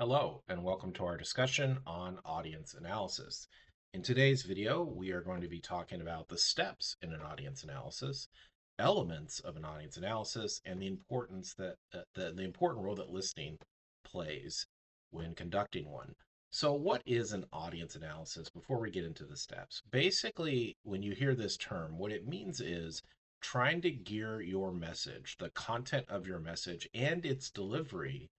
Hello, and welcome to our discussion on audience analysis. In today's video, we are going to be talking about the steps in an audience analysis, elements of an audience analysis, and the important role that listening plays when conducting one. So, what is an audience analysis before we get into the steps? Basically, when you hear this term, what it means is trying to gear your message, the content of your message, and its delivery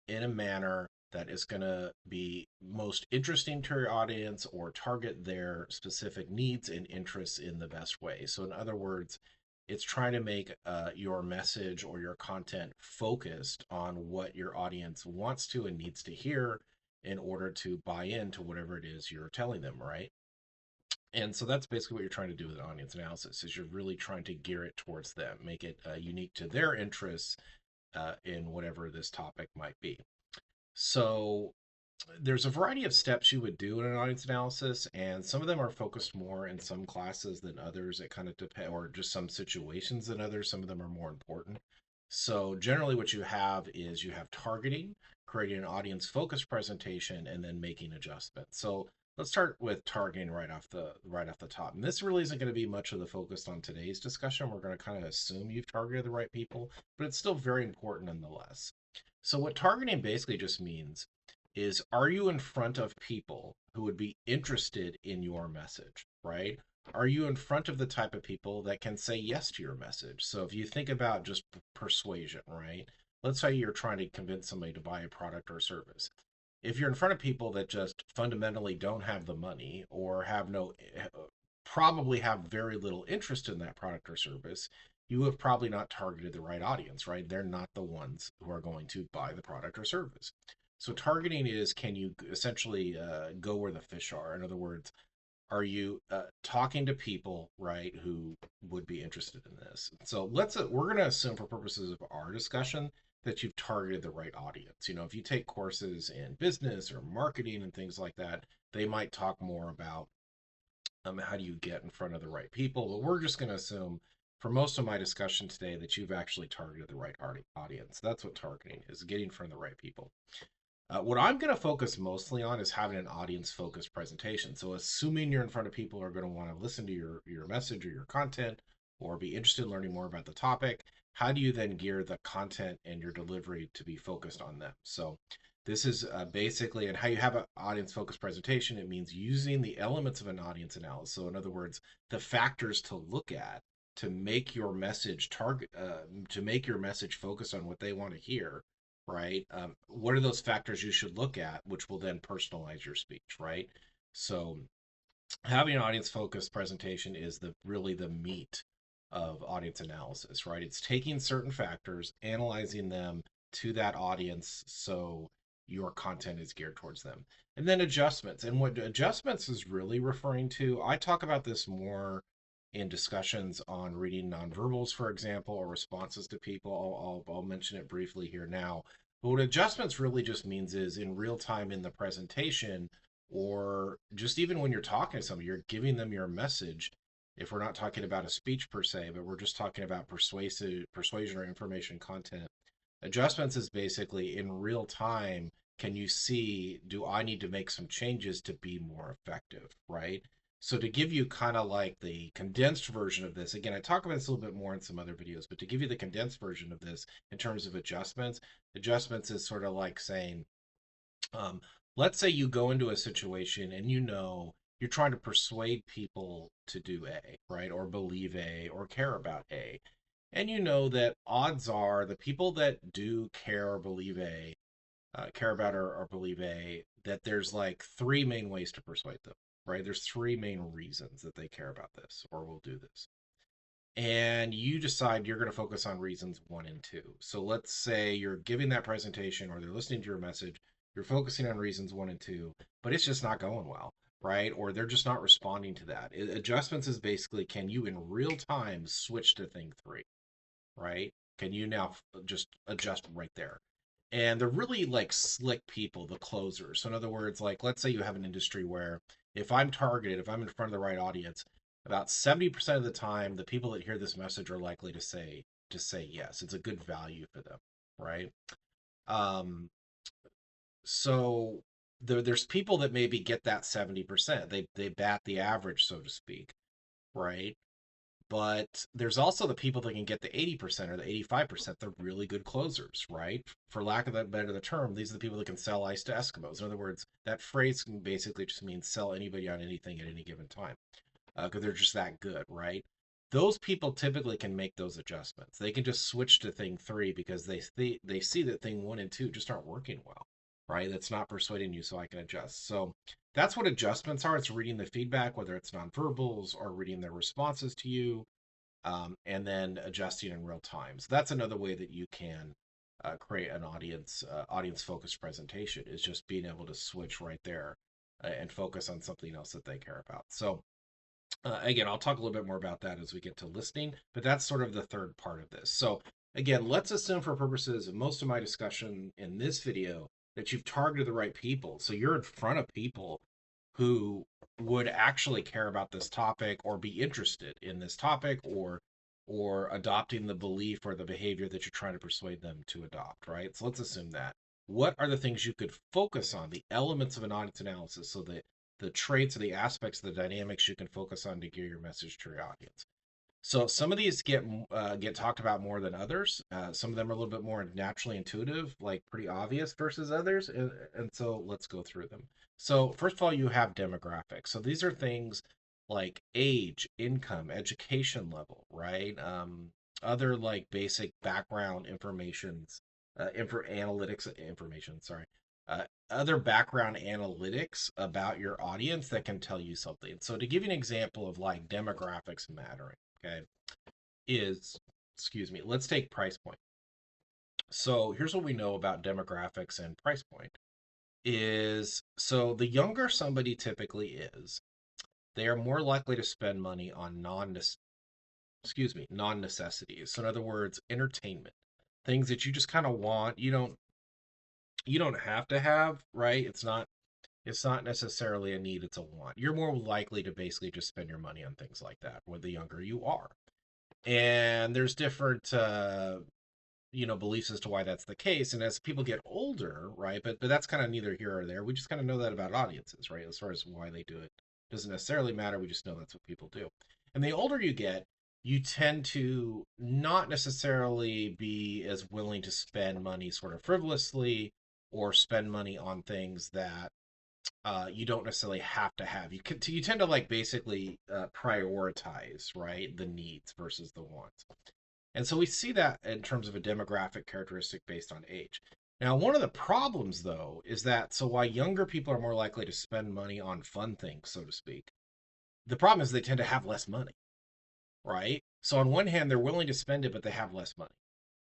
in a manner that is going to be most interesting to your audience or target their specific needs and interests in the best way. So, in other words, it's trying to make your message or your content focused on what your audience wants to and needs to hear in order to buy into whatever it is you're telling them, right? And so that's basically what you're trying to do with an audience analysis is you're really trying to gear it towards them, make it unique to their interests in whatever this topic might be. So there's a variety of steps you would do in an audience analysis, and some of them are focused more in some classes than others. It kind of depends, or just some situations than others. Some of them are more important. So generally, what you have is you have targeting, creating an audience focused presentation, and then making adjustments. So let's start with targeting right off the top. And this really isn't going to be much of the focus on today's discussion. We're going to kind of assume you've targeted the right people, but it's still very important nonetheless. So what targeting basically just means is, are you in front of people who would be interested in your message, right? Are you in front of the type of people that can say yes to your message? So if you think about just persuasion, right? Let's say you're trying to convince somebody to buy a product or service. If you're in front of people that just fundamentally don't have the money or have no probably have very little interest in that product or service, you have probably not targeted the right audience, right? They're not the ones who are going to buy the product or service. So targeting is, can you essentially go where the fish are? In other words, are you talking to people, right, who would be interested in this? So we're going to assume for purposes of our discussion that you've targeted the right audience. You know, if you take courses in business or marketing and things like that, they might talk more about how do you get in front of the right people. But we're just going to assume for most of my discussion today that you've actually targeted the right audience. That's what targeting is, getting in front of the right people. What I'm going to focus mostly on is having an audience focused presentation. So, assuming you're in front of people who are going to want to listen to your message or your content or be interested in learning more about the topic, how do you then gear the content and your delivery to be focused on them? So, this is basically, and how you have an audience focused presentation, it means using the elements of an audience analysis. So, in other words, the factors to look at to make your message to make your message focus on what they want to hear, right? What are those factors you should look at, which will then personalize your speech, right? So having an audience focused presentation is the really the meat of audience analysis, right? It's taking certain factors, analyzing them to that audience so your content is geared towards them. And then adjustments. And what adjustments is really referring to, I talk about this more in discussions on reading nonverbals, for example, or responses to people. I'll mention it briefly here now. But what adjustments really just means is in real time in the presentation, or just even when you're talking to somebody, you're giving them your message. If we're not talking about a speech per se, but we're just talking about persuasion or information content, adjustments is basically in real time. Can you see, do I need to make some changes to be more effective, right? So to give you kind of like the condensed version of this, again, I talk about this a little bit more in some other videos, but to give you the condensed version of this in terms of adjustments is sort of like saying, um, let's say you go into a situation and you know you're trying to persuade people to do A, right? Or believe A or care about A. And you know that odds are the people that do care or believe A, care about or believe A, that there's like three main ways to persuade them, right? There's three main reasons that they care about this or will do this. And you decide you're going to focus on reasons one and two. So let's say you're giving that presentation or they're listening to your message, you're focusing on reasons one and two, but it's just not going well, right? Or they're just not responding to that. Adjustments is basically, can you in real time switch to thing three, right? Can you now just adjust right there? And they're really like slick people, the closers. So in other words, like let's say you have an industry where if I'm in front of the right audience, about 70% of the time, the people that hear this message are likely to say yes. It's a good value for them, right? Um, So there's people that maybe get that 70%. They bat the average, so to speak, right? But there's also the people that can get the 80% or the 85%. They're really good closers, right? For lack of a better term, these are the people that can sell ice to Eskimos. In other words, that phrase can basically just mean sell anybody on anything at any given time because they're just that good, right? Those people typically can make those adjustments. They can just switch to thing three because they see that thing one and two just aren't working well, right? That's not persuading you, so I can adjust. So that's what adjustments are. It's reading the feedback, whether it's nonverbals or reading their responses to you, and then adjusting in real time. So that's another way that you can create an audience focused presentation is just being able to switch right there and focus on something else that they care about. So again, I'll talk a little bit more about that as we get to listening, but that's sort of the third part of this. So again, let's assume for purposes of most of my discussion in this video that you've targeted the right people. So you're in front of people who would actually care about this topic or be interested in this topic or adopting the belief or the behavior that you're trying to persuade them to adopt, right? So let's assume that. What are the things you could focus on, the elements of an audience analysis, so that the traits or the aspects of the dynamics you can focus on to gear your message to your audience? So some of these get talked about more than others. Some of them are a little bit more naturally intuitive, like pretty obvious versus others. And so let's go through them. So first of all, you have demographics. So these are things like age, income, education level, right? Other like basic background analytics information. Sorry. Other background analytics about your audience that can tell you something. So to give you an example of like demographics mattering, okay, is, excuse me, let's take price point. So here's what we know about demographics and price point is so the younger somebody typically is, they are more likely to spend money on non necessities. So in other words, entertainment, things that you just kind of want. You don't have to have, right? It's not necessarily a need, it's a want. You're more likely to basically just spend your money on things like that when the younger you are. And there's different beliefs as to why that's the case. And as people get older, right, but that's kind of neither here or there. We just kind of know that about audiences, right? As far as why they do it doesn't necessarily matter. We just know that's what people do. And the older you get, you tend to not necessarily be as willing to spend money sort of frivolously or spend money on things that you don't necessarily have to have. You tend to like basically prioritize, right, the needs versus the wants. And so we see that in terms of a demographic characteristic based on age. Now, one of the problems, though, is that so while younger people are more likely to spend money on fun things, so to speak, the problem is they tend to have less money, right? So on one hand, they're willing to spend it, but they have less money.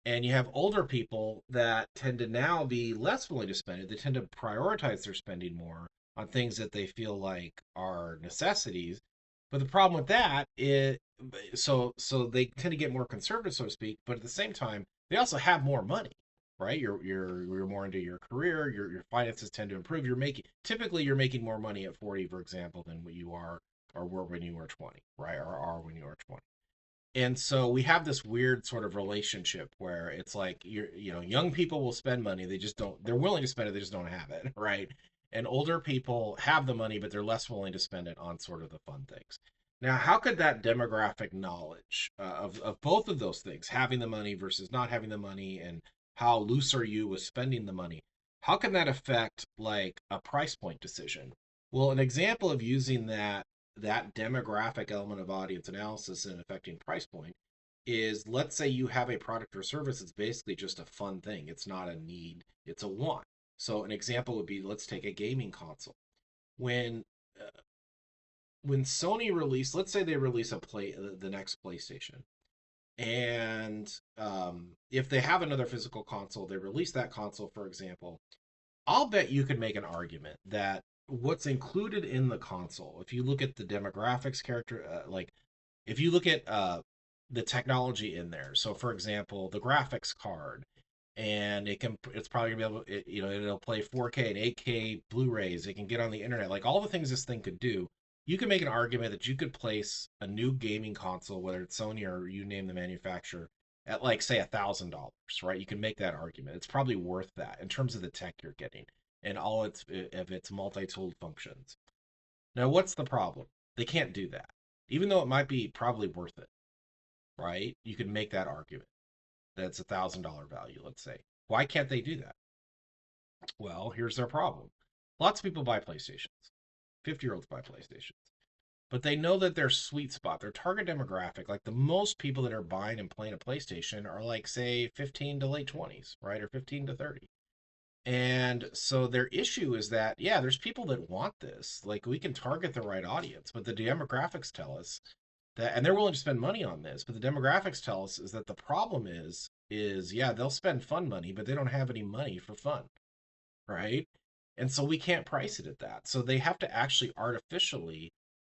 And you have older people that tend to now be less willing to spend it. They tend to prioritize their spending more on things that they feel like are necessities. But the problem with that is so they tend to get more conservative, so to speak, but at the same time, they also have more money, right? You're more into your career, your finances tend to improve. You're making more money at 40, for example, than what you are or were when you were 20, right? Or are when you were 20. And so we have this weird sort of relationship where it's like young people will spend money, they just don't, they're willing to spend it, they just don't have it, right? And older people have the money, but they're less willing to spend it on sort of the fun things. Now, how could that demographic knowledge of both of those things, having the money versus not having the money, and how loose are you with spending the money, how can that affect like a price point decision? Well, an example of using that demographic element of audience analysis and affecting price point is, let's say you have a product or service that's basically just a fun thing. It's not a need, it's a want. So an example would be, let's take a gaming console. When uh, when Sony released, let's say they release the next PlayStation, and if they have another physical console, they release that console, for example, I'll bet you could make an argument that what's included in the console, if you look at the demographics like if you look at the technology in there, so for example, the graphics card, and it's probably gonna be able, it'll play 4K and 8K Blu-rays. It can get on the internet, like all the things this thing could do. You can make an argument that you could place a new gaming console, whether it's Sony or you name the manufacturer, at like say $1,000, right? You can make that argument. It's probably worth that in terms of the tech you're getting. and all of its multi-tooled functions. Now, what's the problem? They can't do that. Even though it might be probably worth it, right? You could make that argument that it's $1,000 value, let's say. Why can't they do that? Well, here's their problem. Lots of people buy PlayStations. 50-year-olds buy PlayStations. But they know that their sweet spot, their target demographic, like the most people that are buying and playing a PlayStation are like, say, 15 to late 20s, right? Or 15 to 30. And so their issue is that, yeah, there's people that want this. Like we can target the right audience, but the demographics tell us that, and they're willing to spend money on this, but the demographics tell us is that the problem is yeah, they'll spend fun money, but they don't have any money for fun, right? And so we can't price it at that. So they have to actually artificially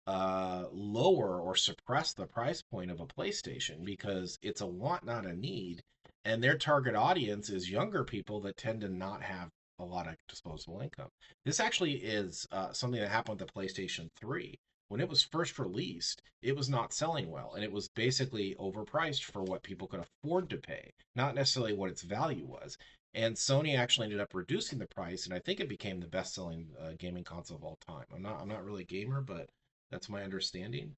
lower or suppress the price point of a PlayStation because it's a want, not a need. And their target audience is younger people that tend to not have a lot of disposable income. This actually is something that happened with the PlayStation 3. When it was first released, it was not selling well, and it was basically overpriced for what people could afford to pay, not necessarily what its value was. And Sony actually ended up reducing the price, and I think it became the best-selling gaming console of all time. I'm not really a gamer, but that's my understanding.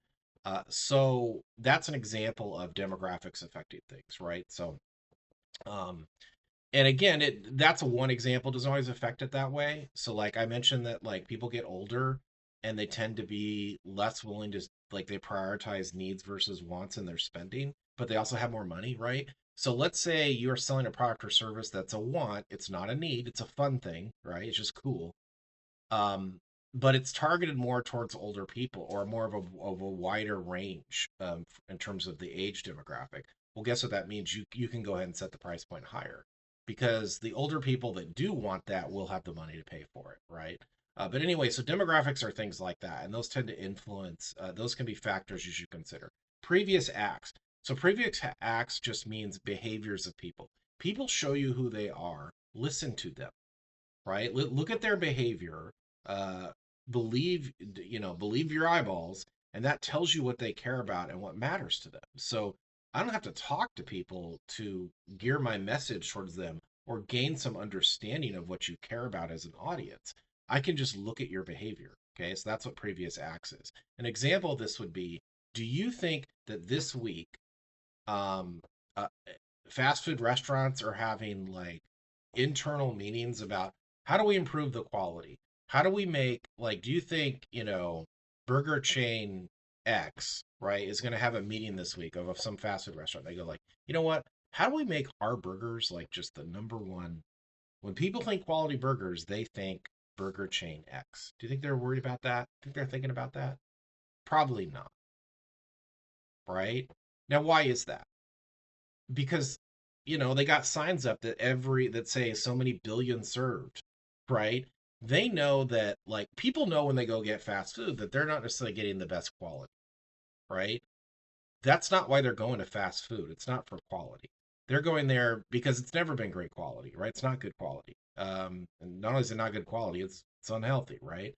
So that's an example of demographics affecting things, right? So, um, and again, that's one example. Doesn't always affect it that way. So, like I mentioned, that like people get older and they tend to be less willing to like they prioritize needs versus wants in their spending, but they also have more money, right? So let's say you're selling a product or service that's a want, it's not a need, it's a fun thing, right? It's just cool. um, but it's targeted more towards older people or more of a wider range in terms of the age demographic. Well, guess what that means? You can go ahead and set the price point higher because the older people that do want that will have the money to pay for it, right? But anyway, so demographics are things like that, and those tend to influence. Those can be factors you should consider. Previous acts. So previous acts just means behaviors of people. People show you who they are. Listen to them, right? Look at their behavior, uh, believe your eyeballs, and that tells you what they care about and what matters to them. So I don't have to talk to people to gear my message towards them or gain some understanding of what you care about as an audience. I can just look at your behavior. Okay, so that's what previous acts is. An example of this would be: do you think that this week um, uh, fast food restaurants are having like internal meetings about how do we improve the quality? How do we make like do you think, burger chain X, right, is going to have a meeting this week of some fast food restaurant. They go like, "You know what? How do we make our burgers like just the number one when people think quality burgers, they think burger chain X." Do you think they're worried about that? Think they're thinking about that? Probably not, right? Now, why is that? Because they got signs up that say so many billion served, right? They know that like people know when they go get fast food that they're not necessarily getting the best quality, right? That's not why they're going to fast food. It's not for quality. They're going there because it's never been great quality, right? It's not good quality. And not only is it not good quality, it's unhealthy, right?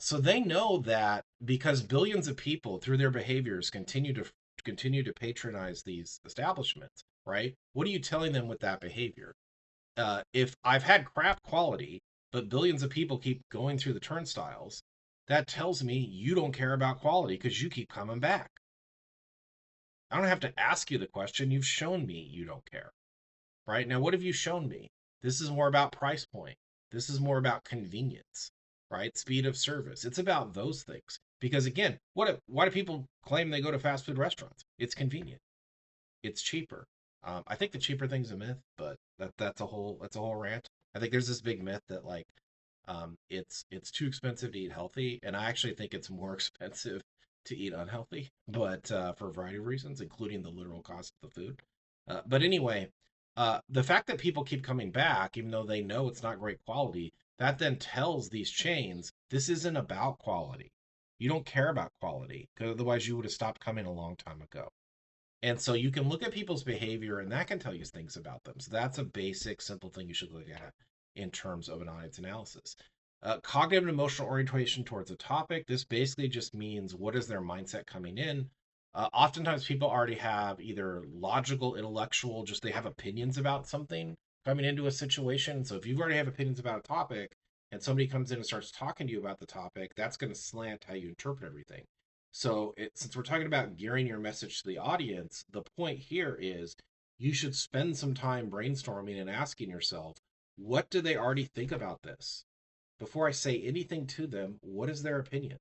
So they know that because billions of people through their behaviors continue to patronize these establishments, right? What are you telling them with that behavior? If I've had crap quality, but billions of people keep going through the turnstiles, that tells me you don't care about quality because you keep coming back. I don't have to ask you the question. You've shown me you don't care, right? Now, what have you shown me? This is more about price point. This is more about convenience, right? Speed of service. It's about those things. Because again, why do people claim they go to fast food restaurants? It's convenient. It's cheaper. I think the cheaper thing's a myth, but that's a whole rant. I think there's this big myth that like it's too expensive to eat healthy, and I actually think it's more expensive to eat unhealthy, but for a variety of reasons, including the literal cost of the food. But anyway, the fact that people keep coming back, even though they know it's not great quality, that then tells these chains this isn't about quality. You don't care about quality, because otherwise you would have stopped coming a long time ago. And so you can look at people's behavior and that can tell you things about them. So that's a basic, simple thing you should look at in terms of an audience analysis. Cognitive and emotional orientation towards a topic. This basically just means what is their mindset coming in. Oftentimes people already have either logical, intellectual, just they have opinions about something, coming into a situation. So if you already have opinions about a topic and somebody comes in and starts talking to you about the topic, that's going to slant how you interpret everything. So since we're talking about gearing your message to the audience, the point here is you should spend some time brainstorming and asking yourself, what do they already think about this? Before I say anything to them, what is their opinion?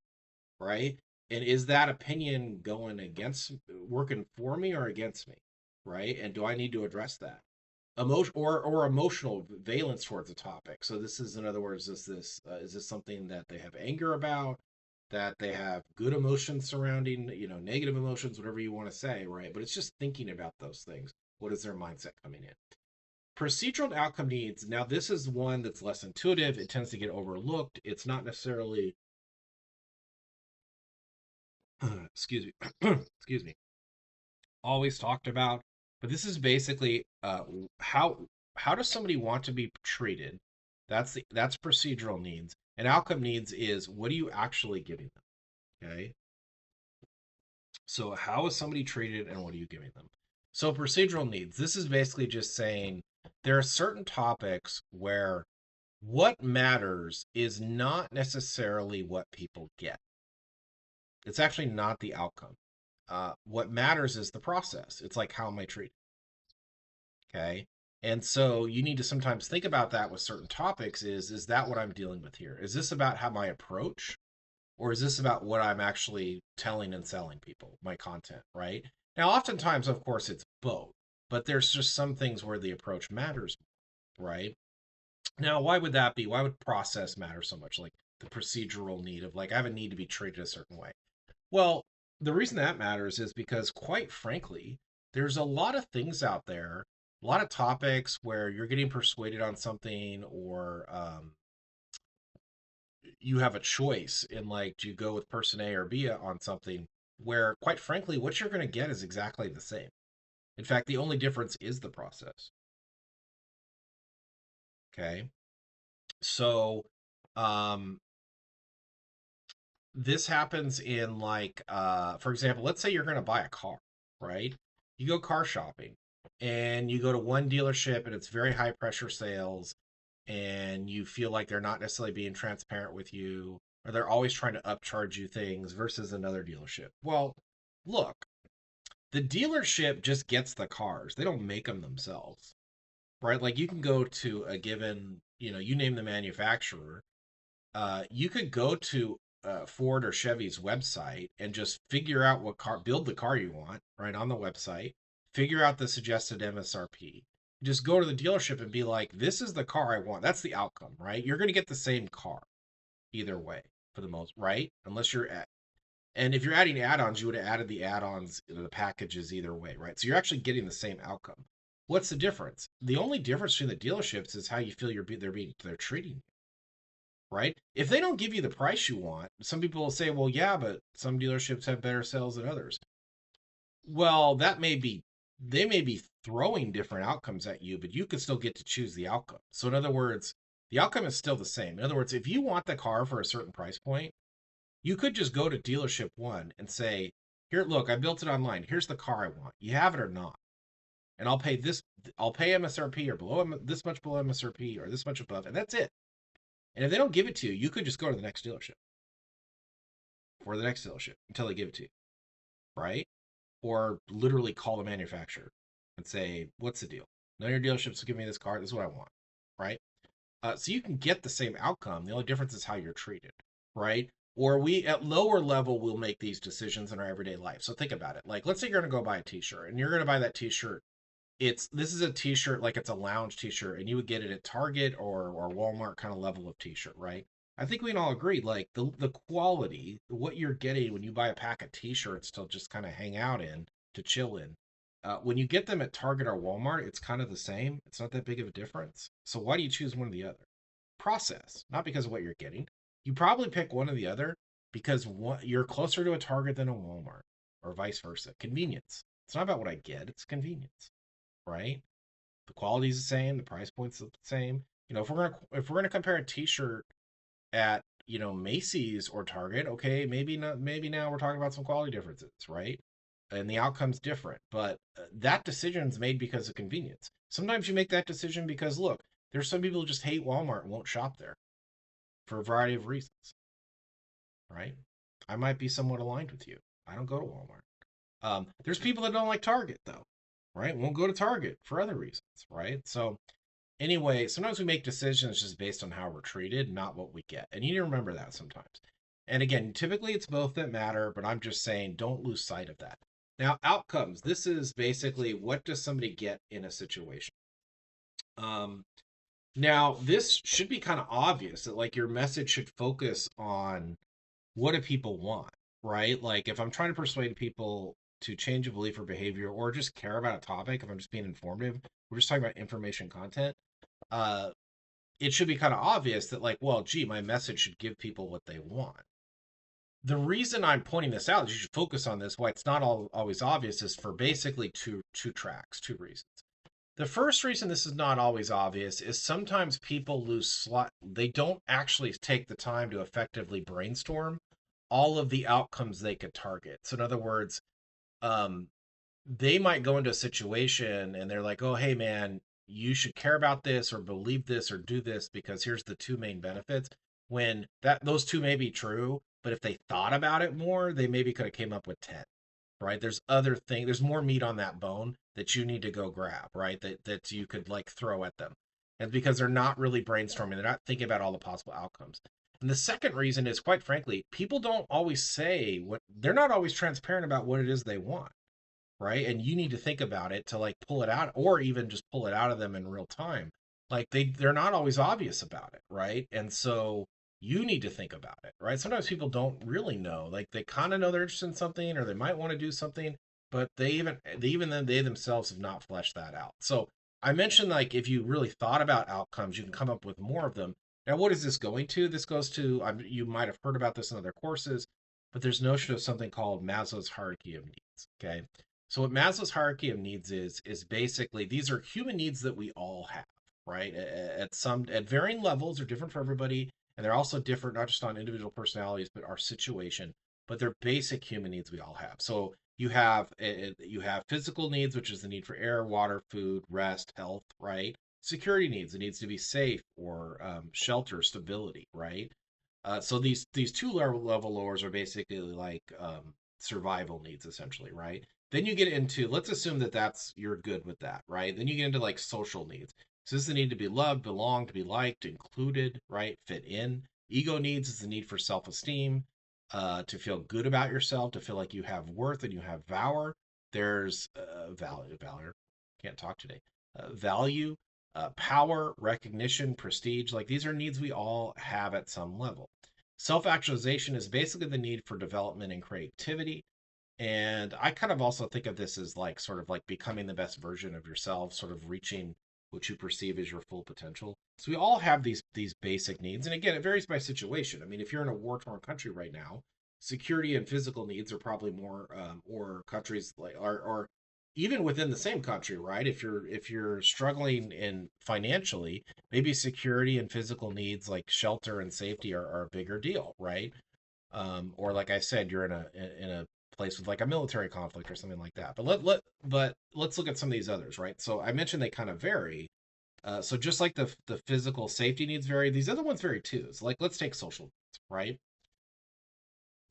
Right? And is that opinion going against, working for me or against me? Right? And do I need to address that? Or emotional valence towards a topic. So this is, in other words, is this something that they have anger about, that they have good emotions surrounding, negative emotions, whatever you want to say, right? But it's just thinking about those things. What is their mindset coming in? Procedural outcome needs. Now, this is one that's less intuitive. It tends to get overlooked. It's not necessarily, excuse me, excuse me, always talked about. But this is basically how does somebody want to be treated? That's procedural needs. And outcome needs is what are you actually giving them? Okay. So how is somebody treated and what are you giving them? So procedural needs. This is basically just saying there are certain topics where what matters is not necessarily what people get. It's actually not the outcome. What matters is the process. It's like, how am I treated? Okay. And so you need to sometimes think about that with certain topics is that what I'm dealing with here? Is this about how my approach, or is this about what I'm actually telling and selling people, my content, right? Now, oftentimes, of course, it's both, but there's just some things where the approach matters, right? Now, why would that be? Why would process matter so much? Like the procedural need of, like, I have a need to be treated a certain way. Well, the reason that matters is because, quite frankly, there's a lot of things out there, a lot of topics where you're getting persuaded on something, or you have a choice in, like, do you go with person A or B on something, where, quite frankly, what you're going to get is exactly the same. In fact, the only difference is the process. Okay. So, um, this happens in, like, for example, let's say you're going to buy a car, right? You go car shopping and you go to one dealership and it's very high pressure sales, and you feel like they're not necessarily being transparent with you, or they're always trying to upcharge you things versus another dealership. Well, look, the dealership just gets the cars. They don't make them themselves, right? Like, you can go to a given, you name the manufacturer, you could go to Ford or Chevy's website and just figure out what car, build the car you want right on the website, figure out the suggested MSRP. Just go to the dealership and be like, this is the car I want. That's the outcome, right? You're going to get the same car either way for the most, right? Unless you're at, and if you're adding add-ons, you would have added the add-ons, the packages either way, right? So you're actually getting the same outcome. What's the difference? The only difference between the dealerships is how you feel they're treating you, right? If they don't give you the price you want, some people will say, well, yeah, but some dealerships have better sales than others. Well, they may be throwing different outcomes at you, but you can still get to choose the outcome. So, in other words, the outcome is still the same. In other words, if you want the car for a certain price point, you could just go to dealership one and say, here, look, I built it online. Here's the car I want. You have it or not. And I'll pay MSRP or this much below MSRP or this much above, and that's it. And if they don't give it to you, you could just go to the next dealership for the next dealership until they give it to you, right? Or literally call the manufacturer and say, "What's the deal? None of your dealerships will give me this car. This is what I want," right? So you can get the same outcome. The only difference is how you're treated, right? Or we at lower level will make these decisions in our everyday life. So think about it. Like, let's say you're going to go buy a T-shirt, and you're going to buy that T-shirt. This is a T-shirt, like, it's a lounge T-shirt, and you would get it at Target or Walmart kind of level of T-shirt, right? I think we can all agree, like, the quality, what you're getting when you buy a pack of T-shirts to just kind of hang out in, to chill in. When you get them at Target or Walmart, it's kind of the same. It's not that big of a difference. So why do you choose one or the other? Process, not because of what you're getting. You probably pick one or the other because you're closer to a Target than a Walmart, or vice versa. Convenience. It's not about what I get; it's convenience, right? The quality's the same, the price point's the same. If we're gonna compare a T-shirt at, Macy's or Target, okay, maybe not, maybe now we're talking about some quality differences, right? and the outcome's different. But that decision's made because of convenience. Sometimes you make that decision because, look, there's some people who just hate Walmart and won't shop there for a variety of reasons, right? I might be somewhat aligned with you. I don't go to Walmart. There's people that don't like Target though, right? Won't go to Target for other reasons, right? So anyway, sometimes we make decisions just based on how we're treated, not what we get. And you need to remember that sometimes. And again, typically it's both that matter, but I'm just saying don't lose sight of that. Now, outcomes. This is basically what does somebody get in a situation. Um, Now, this should be kind of obvious that like your message should focus on what do people want, right? Like if I'm trying to persuade people to change a belief or behavior or just care about a topic, if I'm just being informative, we're just talking about information content. Uh, it should be kind of obvious that like, well, gee, my message should give people what they want. The reason I'm pointing this out is you should focus on this. Why it's not always obvious is for basically two tracks, two reasons. The first reason this is not always obvious is sometimes people they don't actually take the time to effectively brainstorm all of the outcomes they could target. So in other words, um, they might go into a situation and they're like, "Oh, hey man, you should care about this or believe this or do this because here's the two main benefits." When that those two may be true, but if they thought about it more, they maybe could have came up with 10, right? There's more meat on that bone that you need to go grab, right? That you could like throw at them. And because they're not really brainstorming, they're not thinking about all the possible outcomes. And the second reason is quite frankly, people don't always say what they're not always transparent about what it is they want, right? And you need to think about it to like pull it out or even just pull it out of them in real time. Like they're not always obvious about it, right? And so you need to think about it, right? Sometimes people don't really know. Like they kind of know they're interested in something or they might want to do something, but they themselves have not fleshed that out. So I mentioned like if you really thought about outcomes, you can come up with more of them. Now, what is this going to? This goes to you might have heard about this in other courses, but there's notion of something called Maslow's hierarchy of needs. Okay, so what Maslow's hierarchy of needs is basically these are human needs that we all have, right? At varying levels, are different for everybody, and they're also different not just on individual personalities, but our situation. But they're basic human needs we all have. So you have physical needs, which is the need for air, water, food, rest, health, right? Security needs, it needs to be safe or shelter, stability, right? So these two level lowers are basically like survival needs, essentially, right? Then you get into let's assume that that's you're good with that, right? Then you get into like social needs. So this is the need to be loved, belong, to be liked, included, right? Fit in. Ego needs is the need for self-esteem, to feel good about yourself, to feel like you have worth and you have valor. There's valor. Can't talk today. Value, power, recognition, prestige. Like these are needs we all have at some level. Self actualization is basically the need for development and creativity. And I kind of also think of this as like sort of like becoming the best version of yourself, sort of reaching what you perceive as your full potential. So we all have these basic needs. And again, it varies by situation. I mean, if you're in a war torn country right now, security and physical needs are probably more or countries like or even within the same country, right? If you're struggling in financially, maybe security and physical needs like shelter and safety are a bigger deal, right? Or like I said, you're in a place with like a military conflict or something like that. But let's look at some of these others, right? So I mentioned they kind of vary. So just like the physical safety needs vary, these other ones vary too. So like let's take social needs, right?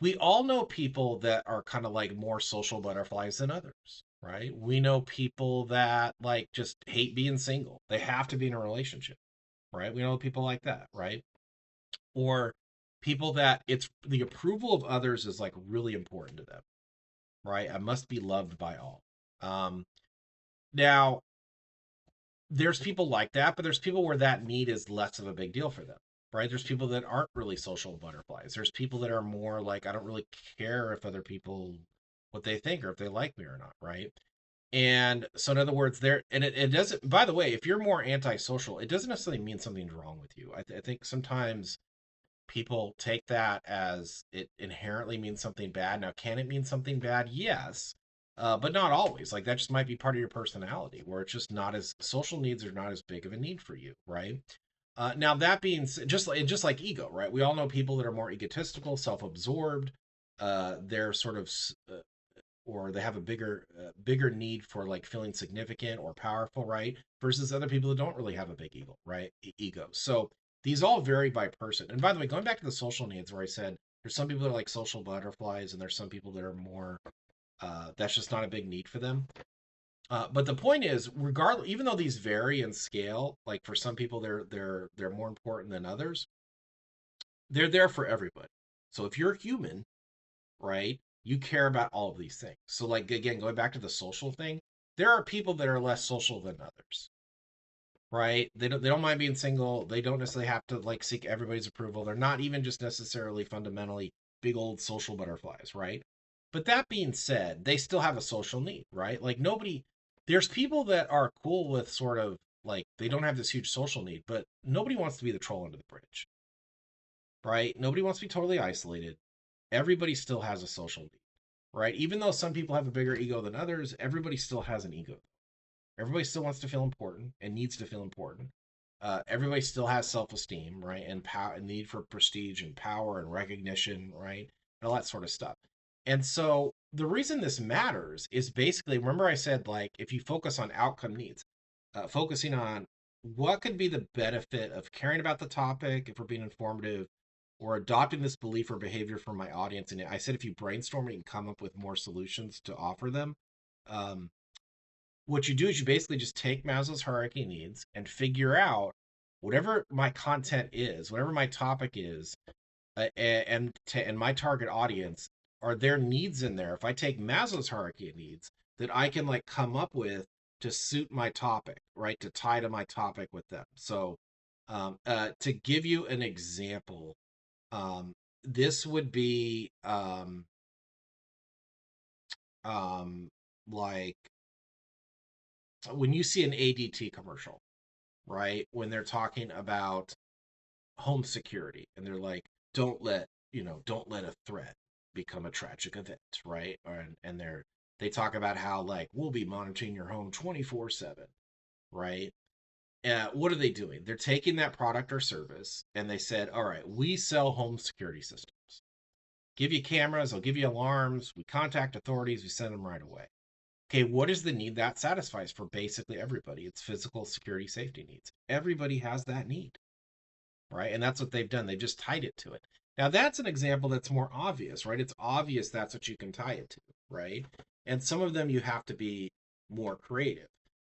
We all know people that are kind of like more social butterflies than others, right? We know people that like just hate being single. They have to be in a relationship, right? We know people like that, right? Or people that it's the approval of others is like really important to them, right? I must be loved by all. Um, Now, there's people like that, but there's people where that need is less of a big deal for them, right? There's people that aren't really social butterflies. There's people that are more like, I don't really care if other people, what they think or if they like me or not, right? And so, in other words, it doesn't, by the way, if you're more antisocial, it doesn't necessarily mean something's wrong with you. I think sometimes people take that as it inherently means something bad. Now, can it mean something bad? Yes, but not always. Like that just might be part of your personality, where it's just not as social needs are not as big of a need for you, right? Now that being just like ego, right? We all know people that are more egotistical, self-absorbed. They're sort of or they have a bigger need for like feeling significant or powerful, right? Versus other people that don't really have a big ego, right? Ego. So these all vary by person. And by the way, going back to the social needs, where I said there's some people that are like social butterflies, and there's some people that are more that's just not a big need for them. But the point is, regardless, even though these vary in scale, like for some people they're more important than others, they're there for everybody. So if you're human, right, you care about all of these things. So like again, going back to the social thing, there are people that are less social than others, right? They don't mind being single. They don't necessarily have to like seek everybody's approval. They're not even just necessarily fundamentally big old social butterflies, right? But that being said, they still have a social need, right? Like nobody there's people that are cool with sort of like they don't have this huge social need, but nobody wants to be the troll under the bridge, right? Nobody wants to be totally isolated. Everybody still has a social need, right? Even though some people have a bigger ego than others, everybody still has an ego. Everybody still wants to feel important and needs to feel important. Everybody still has self-esteem, right, and power, and need for prestige and power and recognition, right, and all that sort of stuff. And so the reason this matters is basically, remember I said like if you focus on outcome needs, focusing on what could be the benefit of caring about the topic if we're being informative, or adopting this belief or behavior from my audience. And I said if you brainstorm it and come up with more solutions to offer them, um, what you do is you basically just take Maslow's hierarchy of needs and figure out whatever my content is, whatever my topic is, and my target audience, are there needs in there. If I take Maslow's hierarchy of needs, that I can like come up with to suit my topic, right? To tie to my topic with them. So, to give you an example, this would be um, like when you see an ADT commercial, right? When they're talking about home security and they're like, don't let a threat become a tragic event, right? And they talk about how like we'll be monitoring your home 24/7, right? What are they doing? They're taking that product or service and they said, all right, we sell home security systems. Give you cameras, I'll give you alarms, we contact authorities, we send them right away. Okay, what is the need that satisfies for basically everybody? It's physical security safety needs. Everybody has that need, right? And that's what they've done. They just tied it to it. Now that's an example that's more obvious, right? It's obvious that's what you can tie it to, right? And some of them you have to be more creative.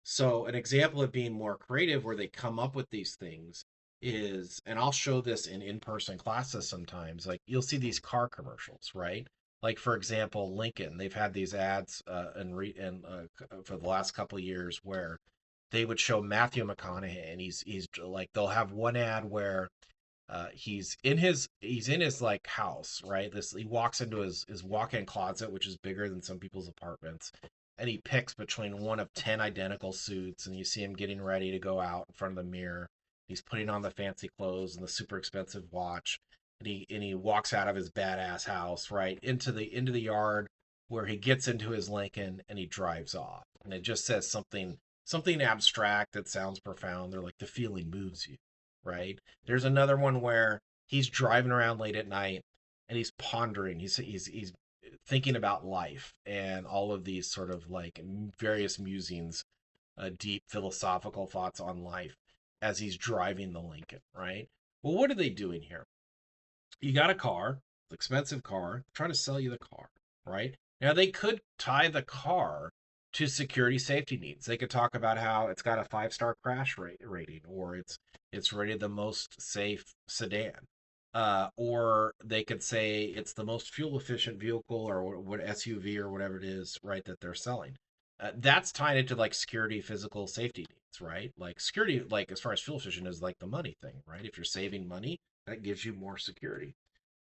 So an example of being more creative where they come up with these things is, and I'll show this in in-person classes sometimes, like you'll see these car commercials, right? Like for example, Lincoln, they've had these ads for the last couple of years where they would show Matthew McConaughey, and he's like they'll have one ad where he's in his like house, right? This he walks into his walk-in closet, which is bigger than some people's apartments, and he picks between one of 10 identical suits, and you see him getting ready to go out in front of the mirror. He's putting on the fancy clothes and the super expensive watch, and he walks out of his badass house right into the yard where he gets into his Lincoln and he drives off. And it just says something abstract that sounds profound. They're like the feeling moves you, right? There's another one where he's driving around late at night and he's pondering. He's thinking about life and all of these sort of like various musings, deep philosophical thoughts on life as he's driving the Lincoln, right? Well, what are they doing here? You got a car, expensive car, trying to sell you the car, right? Now they could tie the car to security safety needs. They could talk about how it's got a 5-star crash rating, or it's rated the most safe sedan. Or they could say it's the most fuel efficient vehicle, or what SUV or whatever it is, right, that they're selling. That's tying it to like security, physical safety needs, right? Like security, like as far as fuel efficient is like the money thing, right? If you're saving money, that gives you more security.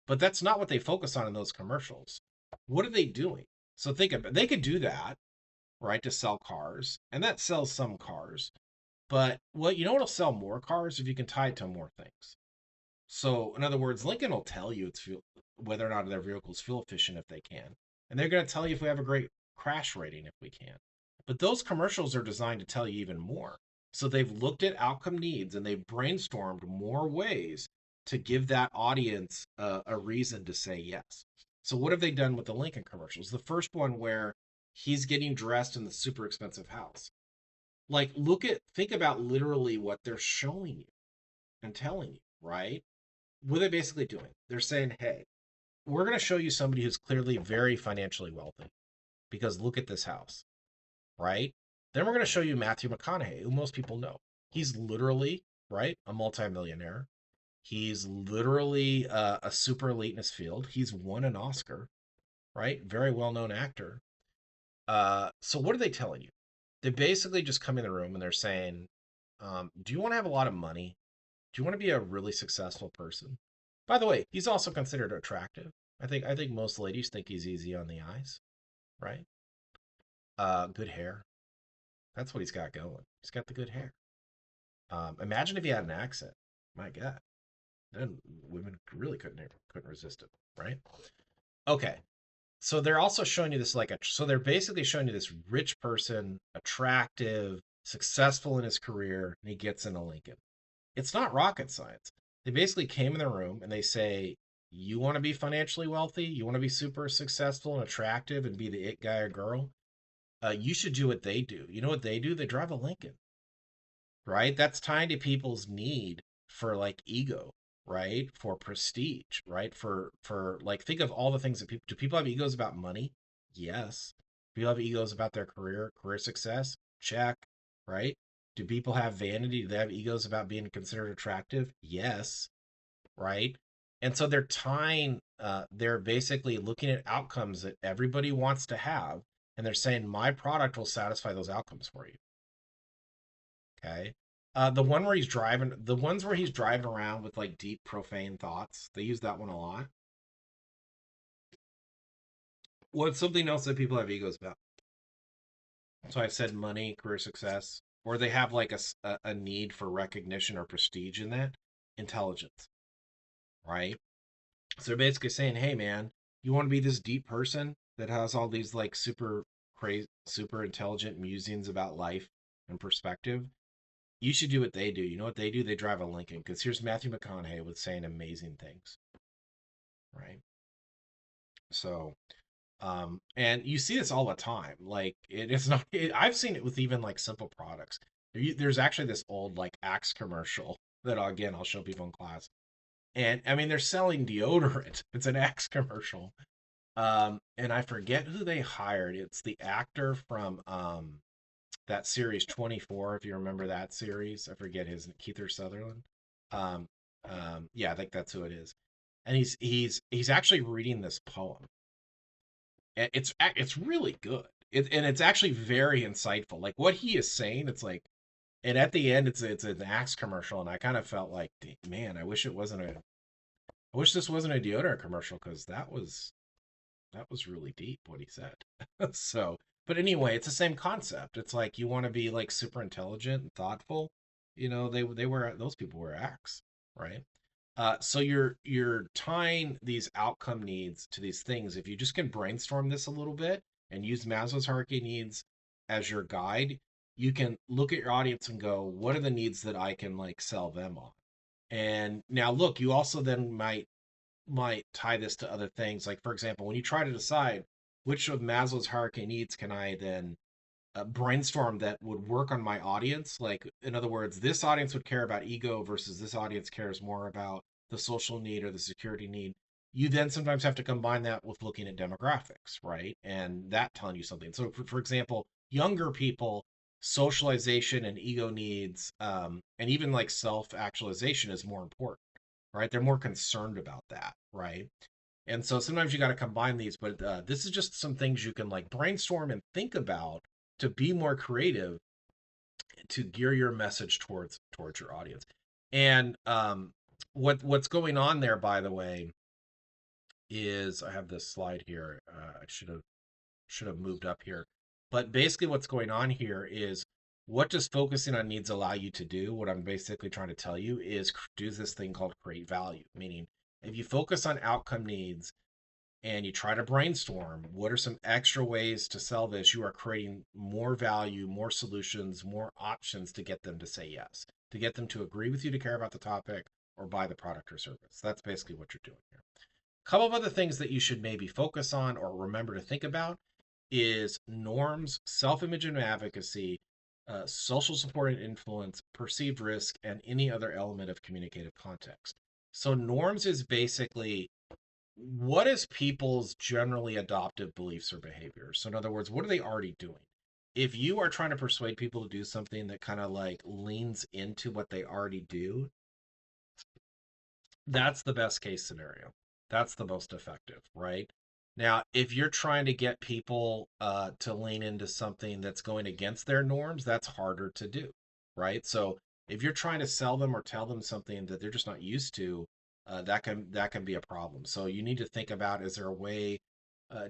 But that's not what they focus on in those commercials. What are they doing? So think about it. They could do that, right, to sell cars, and that sells some cars. But what you know what'll sell more cars if you can tie it to more things. So in other words, Lincoln will tell you it's fuel, whether or not their vehicle is fuel efficient if they can, and they're going to tell you if we have a great crash rating if we can. But those commercials are designed to tell you even more. So they've looked at outcome needs and they've brainstormed more ways to give that audience a reason to say yes. So what have they done with the Lincoln commercials? The first one where he's getting dressed in the super expensive house. Like, think about literally what they're showing you and telling you, right? What are they basically doing? They're saying, hey, we're going to show you somebody who's clearly very financially wealthy because look at this house, right? Then we're going to show you Matthew McConaughey, who most people know. He's literally, right, a multimillionaire. He's literally a super elite in his field. He's won an Oscar, right? Very well known actor. So what are they telling you? They basically just come in the room and they're saying, "Do you want to have a lot of money? Do you want to be a really successful person?" By the way, he's also considered attractive. I think most ladies think he's easy on the eyes, right? Good hair. That's what he's got going. He's got the good hair. Imagine if he had an accent. My God, then women really couldn't resist it, right? Okay, so they're also showing you this so they're basically showing you this rich person, attractive, successful in his career, and he gets in a Lincoln. It's not rocket science. They basically came in the room and they say, you want to be financially wealthy, you want to be super successful and attractive and be the it guy or girl, you should do what they do. You know what they do? They drive a Lincoln, right? That's tying to people's need for like ego, right? For prestige, right? For like think of all the things that people do. People have egos about money? Yes. People have egos about their career success? Check, right? Do people have vanity? Do they have egos about being considered attractive? Yes, right? And so they're basically looking at outcomes that everybody wants to have, and they're saying my product will satisfy those outcomes for you. Okay. The ones where he's driving around with like deep, profane thoughts, they use that one a lot. What's something else that people have egos about? So I said money, career success, or they have like a need for recognition or prestige in that. Intelligence, right? So they're basically saying, hey, man, you want to be this deep person that has all these like super crazy, super intelligent musings about life and perspective? You should do what they do. You know what they do? They drive a Lincoln because here's Matthew McConaughey with saying amazing things, right? So, and you see this all the time. Like it's not. I've seen it with even like simple products. There's actually this old like Axe commercial that again I'll show people in class, and I mean they're selling deodorant. It's an Axe commercial, and I forget who they hired. It's the actor from that series 24, if you remember that series. I forget his Keith Sutherland. Um, yeah, I think that's who it is. And he's actually reading this poem. And it's really good. And it's actually very insightful. Like what he is saying, it's like, and at the end, it's an Axe commercial, and I kind of felt like, man, I wish this wasn't a deodorant commercial because that was really deep what he said. So, but anyway, it's the same concept. It's like you want to be like super intelligent and thoughtful. They were those people were acts, right? So you're tying these outcome needs to these things. If you just can brainstorm this a little bit and use Maslow's hierarchy needs as your guide, you can look at your audience and go, what are the needs that I can like sell them on? And now look, you also then might tie this to other things. Like, for example, when you try to decide which of Maslow's hierarchy needs can I then brainstorm that would work on my audience, like, in other words, this audience would care about ego versus this audience cares more about the social need or the security need. You then sometimes have to combine that with looking at demographics, right? And that telling you something. So, for example, younger people, socialization and ego needs, and even like self actualization is more important, right? They're more concerned about that, right? And so sometimes you got to combine these, but this is just some things you can like brainstorm and think about to be more creative to gear your message towards your audience. And what's going on there, by the way, is I have this slide here. I should have moved up here, but basically what's going on here is what does focusing on needs allow you to do? What I'm basically trying to tell you is do this thing called create value, meaning if you focus on outcome needs and you try to brainstorm what are some extra ways to sell this, you are creating more value, more solutions, more options to get them to say yes, to get them to agree with you, to care about the topic, or buy the product or service. That's basically what you're doing here. Couple of other things that you should maybe focus on or remember to think about is norms, self-image and advocacy, social support and influence, perceived risk, and any other element of communicative context. So norms is basically what is people's generally adopted beliefs or behaviors. So in other words, what are they already doing? If you are trying to persuade people to do something that kind of like leans into what they already do, that's the best case scenario. That's the most effective, right? Now, if you're trying to get people to lean into something that's going against their norms, that's harder to do, right? So if you're trying to sell them or tell them something that they're just not used to, that can be a problem. So you need to think about: is there a way?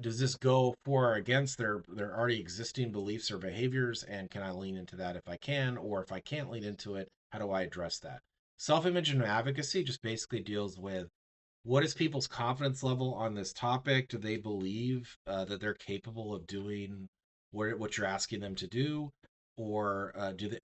Does this go for or against their already existing beliefs or behaviors? And can I lean into that if I can, or if I can't lean into it, how do I address that? Self-image and advocacy just basically deals with what is people's confidence level on this topic? Do they believe that they're capable of doing what you're asking them to do, or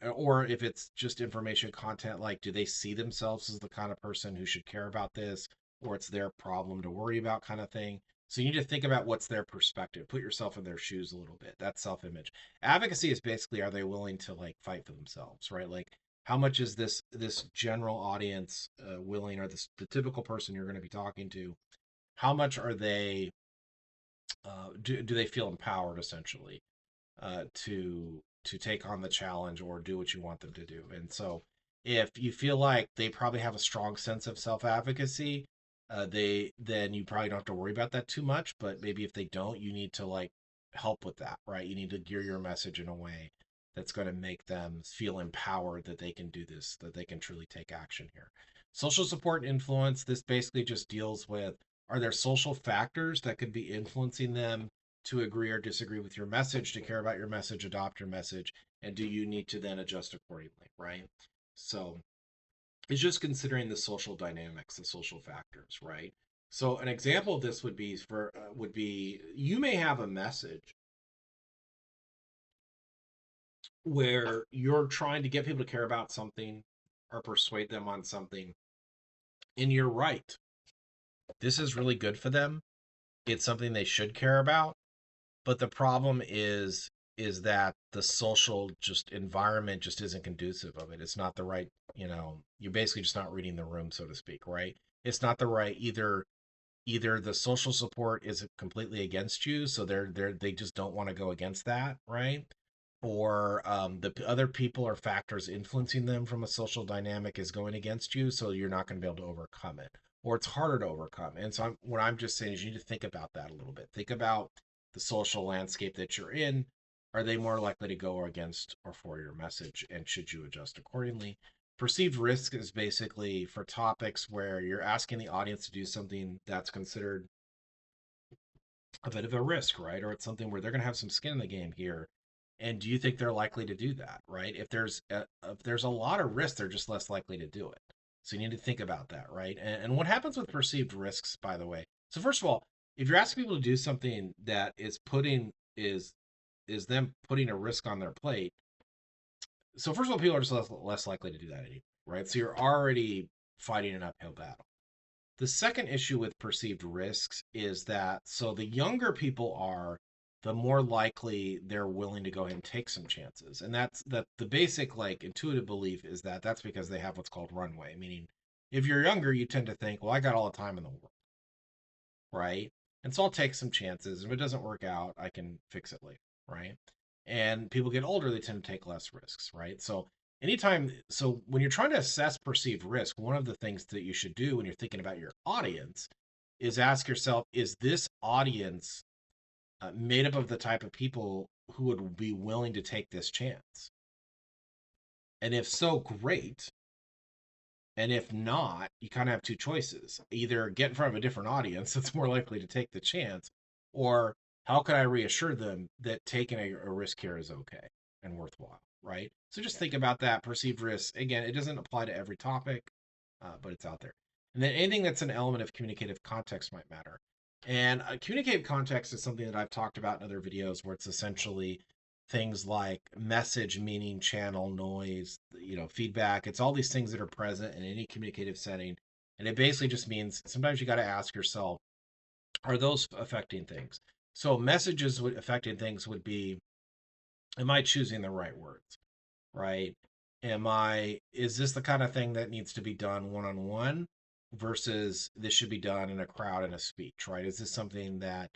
or if it's just information content, like do they see themselves as the kind of person who should care about this, or it's their problem to worry about, kind of thing. So you need to think about what's their perspective. Put yourself in their shoes a little bit. That's self-image. Advocacy is basically, are they willing to like fight for themselves, right? Like how much is this general audience willing, or the typical person you're going to be talking to, how much are they do they feel empowered essentially to take on the challenge or do what you want them to do? And so if you feel like they probably have a strong sense of self-advocacy, they then you probably don't have to worry about that too much. But maybe if they don't, you need to like help with that, right? You need to gear your message in a way that's going to make them feel empowered that they can do this, that they can truly take action here. Social support and influence, this basically just deals with, are there social factors that could be influencing them to agree or disagree with your message, to care about your message, adopt your message, and do you need to then adjust accordingly, right? So it's just considering the social dynamics, the social factors, right? So an example of this would be you may have a message where you're trying to get people to care about something or persuade them on something, and you're right. This is really good for them. It's something they should care about. But the problem is that the social just environment just isn't conducive of it. It's not the right, you're basically just not reading the room, so to speak, right? It's not the right, either the social support is completely against you, so they just don't want to go against that, right? Or the other people or factors influencing them from a social dynamic is going against you, so you're not going to be able to overcome it, or it's harder to overcome. And so what I'm just saying is you need to think about that a little bit. Think about the social landscape that you're in. Are they more likely to go against or for your message, and should you adjust accordingly? Perceived risk is basically for topics where you're asking the audience to do something that's considered a bit of a risk, right? Or it's something where they're going to have some skin in the game here. And do you think they're likely to do that, right? If there's a lot of risk, they're just less likely to do it. So you need to think about that, right? And what happens with perceived risks, by the way? So first of all, if you're asking people to do something that is them putting a risk on their plate, so first of all, people are just less likely to do that anyway, right? So you're already fighting an uphill battle. The second issue with perceived risks is that, so the younger people are, the more likely they're willing to go ahead and take some chances. And that's that the basic like intuitive belief is that that's because they have what's called runway, meaning if you're younger, you tend to think, well, I got all the time in the world, right? And so I'll take some chances. If it doesn't work out, I can fix it later, right? And people get older, they tend to take less risks, right? So when you're trying to assess perceived risk, one of the things that you should do when you're thinking about your audience is ask yourself, is this audience made up of the type of people who would be willing to take this chance? And if so, great. And if not, you kind of have two choices: either get in front of a different audience that's more likely to take the chance, or how can I reassure them that taking a risk here is okay and worthwhile, right? So just think about that perceived risk. Again, it doesn't apply to every topic, but it's out there. And then anything that's an element of communicative context might matter. And communicative context is something that I've talked about in other videos, where it's essentially things like message, meaning, channel, noise, feedback. It's all these things that are present in any communicative setting. And it basically just means sometimes you got to ask yourself, Are those affecting things? So messages affecting things would be, am I choosing the right words? Right? Is this the kind of thing that needs to be done one on one versus this should be done in a crowd in a speech, right? Is this something that,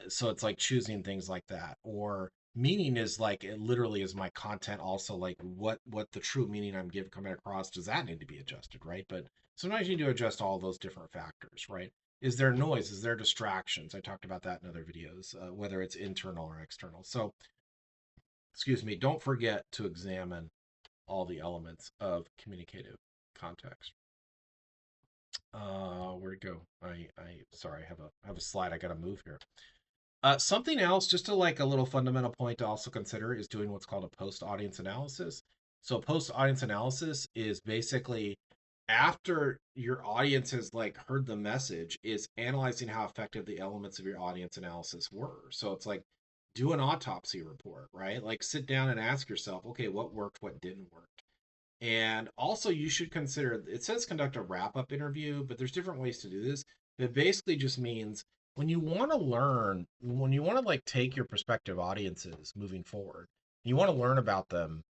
so it's like choosing things like that. Or meaning is like, it literally is my content also like what the true meaning I'm giving coming across, does that need to be adjusted, right? But sometimes you need to adjust all those different factors, right? Is there noise? Is there distractions? I talked about that in other videos, whether it's internal or external. So, excuse me, don't forget to examine all the elements of communicative context. Where'd it go? I sorry, I have a slide I gotta move here. Something else, just to like a little fundamental point to also consider is doing what's called a post audience analysis. So post audience analysis is basically after your audience has like heard the message, is analyzing how effective the elements of your audience analysis were. So it's like do an autopsy report, right? Like sit down and ask yourself, okay, what worked, what didn't work. And also, you should consider, it says conduct a wrap up interview, but there's different ways to do this. It basically just means when you want to learn, when you want to like take your prospective audiences moving forward, you want to learn about them,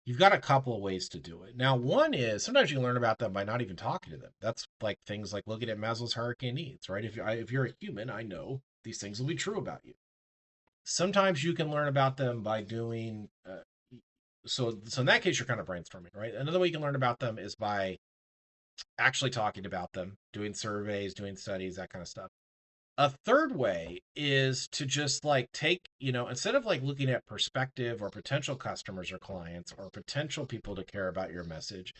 you've got a couple of ways to do it. Now, one is sometimes you learn about them by not even talking to them. That's like things like looking at Maslow's hierarchy of needs, right? If you're a human, I know these things will be true about you. Sometimes you can learn about them by doing so in that case you're kind of brainstorming, right? Another way you can learn about them is by actually talking about them, doing surveys, doing studies, that kind of stuff. A third way is to just like take, instead of like looking at prospective or potential customers or clients or potential people to care about your message,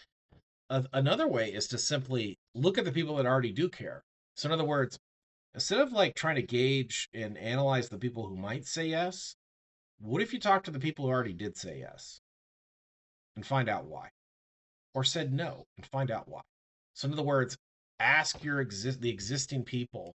another way is to simply look at the people that already do care. So in other words, instead of like trying to gauge and analyze the people who might say yes, what if you talk to the people who already did say yes and find out why? Or said no and find out why. So in other words, ask the existing people,